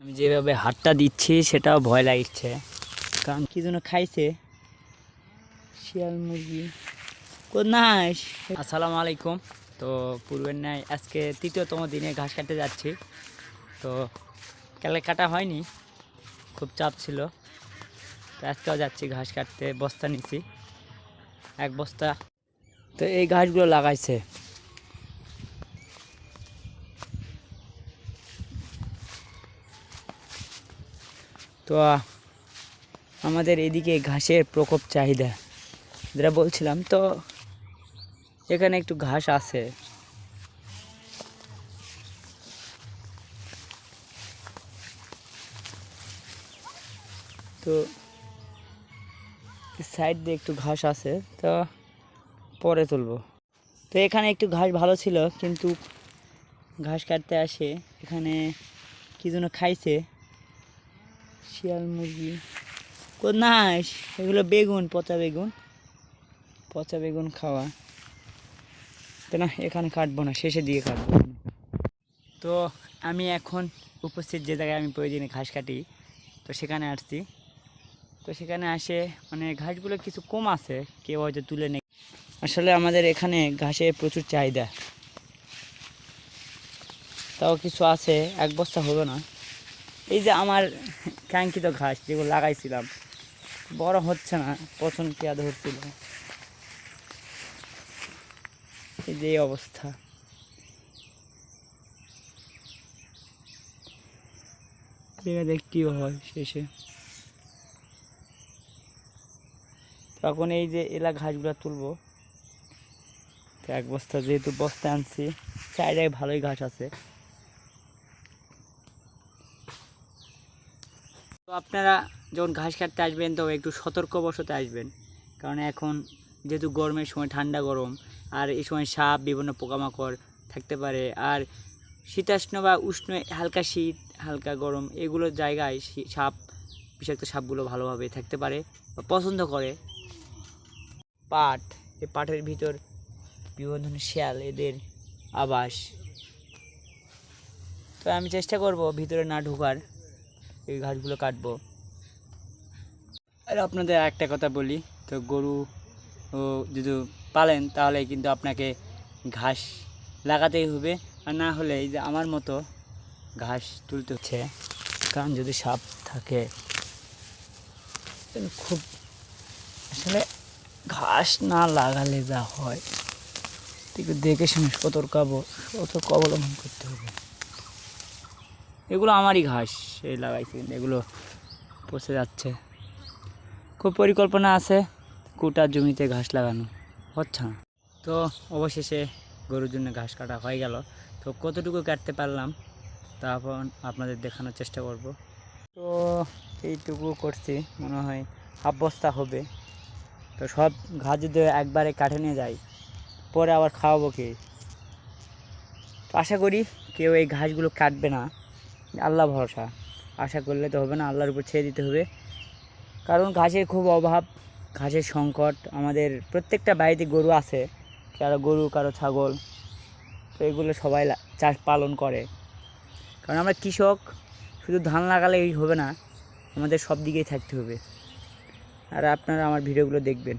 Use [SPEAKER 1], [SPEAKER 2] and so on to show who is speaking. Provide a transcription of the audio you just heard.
[SPEAKER 1] আমি যেভাবে হাতটা দিচ্ছি সেটাও ভয় লাগছে, কারণ কি যেন খাইছে শিয়াল মুরগি। কোথায়? আসসালামু আলাইকুম। তো পূর্বের ন্যায় আজকে তৃতীয়তম দিনে ঘাস কাটতে যাচ্ছি। তো কালকে কাটা হয়নি, খুব চাপ ছিল, তো আজকেও যাচ্ছি ঘাস কাটতে। বস্তা নিছি, এক বস্তা। তো এই ঘাসগুলো লাগাইছে। তো আমাদের এদিকে ঘাসের প্রকোপ চাহিদা যেটা বলছিলাম, তো এখানে একটু ঘাস আছে। তো সাইড দিয়ে একটু ঘাস আছে, তো পরে তুলবো। তো এখানে একটু ঘাস ভালো ছিল, কিন্তু ঘাস কাটতে আসে এখানে কি যেন খাইছে শিয়াল মুরগি। কোথায়? এগুলো বেগুন, পচা বেগুন, পচা বেগুন খাওয়া। তো না, এখানে কাটবো না, শেষের দিকে কাটবো। তো আমি এখন উপস্থিত যে জায়গায় আমি প্রতিদিনে ঘাস কাটি, তো সেখানে আসছি। তো সেখানে আসে মানে ঘাসগুলো কিছু কম আছে, কেউ হয়তো তুলে নেই। আসলে আমাদের এখানে ঘাসের প্রচুর চাহিদা, তাও কিছু আছে, এক বস্তা হবে না। এই যে আমার কাঙ্ক্ষিত ঘাস যেগুলো লাগাইছিলাম, বড় হচ্ছে না, পছন্দ পেঁয়া ধরছিল, এই যে অবস্থা। দেখা দেখ কী হয় শেষে। তখন এই যে এলা ঘাসগুলো তুলবো। তো এক বস্তা যেহেতু বস্তা আনছি, চারিদিকে ভালোই ঘাস আছে। তো আপনারা যখন ঘাস কাটতে আসবেন তো একটু সতর্কবশতে আসবেন, কারণ এখন যেহেতু গরমের সময়, ঠান্ডা গরম, আর এই সময় সাপ, বিভিন্ন পোকামাকড় থাকতে পারে। আর শীতাষ্ণ বা উষ্ণ, হালকা শীত হালকা গরম, এগুলো জায়গায় সাপ, বিষাক্ত সাপগুলো ভালোভাবে থাকতে পারে বা পছন্দ করে। পাট, এই পাটের ভিতর বিভিন্ন ধরনের শিয়াল, এদের আবাস। তো আমি চেষ্টা করব ভিতরে না ঢোকার, এই ঘাসগুলো কাটবো। আর আপনাদের একটা কথা বলি, তো গরু ও যদি পালেন তাহলে কিন্তু আপনাকে ঘাস লাগাতেই হবে, আর না হলে এই যে আমার মতো ঘাস তুলতে হচ্ছে। কারণ যদি সাপ থাকে খুব, আসলে ঘাস না লাগালে যা হয়, একটু দেখে শুনে সতর্ক অবলম্বন করতে হবে। এগুলো আমারই ঘাস, এই লাগাইছি, এগুলো পচে যাচ্ছে। খুব পরিকল্পনা আছে কোটা জমিতে ঘাস লাগানো, হচ্ছে না। তো অবশেষে গরুর জন্য ঘাস কাটা হয়ে গেল। তো কতটুকু কাটতে পারলাম তারপর আপনাদের দেখানোর চেষ্টা করব। তো এইটুকু করছি, মনে হয় হাফ বস্তা হবে। তো সব ঘাস যদি একবারে কাটে নিয়ে যাই, পরে আবার খাওয়াবো কি? তো আশা করি কেউ এই ঘাসগুলো কাটবে না, আল্লাহ ভরসা। আশা করলে তো হবে না, আল্লাহর উপর ছেড়ে দিতে হবে। কারণ ঘাসের খুব অভাব, ঘাসের সংকট। আমাদের প্রত্যেকটা বাড়িতে গরু আছে, কারো গরু, কারো ছাগল। তো এগুলো সবাই চাষ পালন করে, কারণ আমরা কৃষক। শুধু ধান লাগালেই হবে না, আমাদের সব দিকেই থাকতে হবে। আর আপনারা আমার ভিডিওগুলো দেখবেন।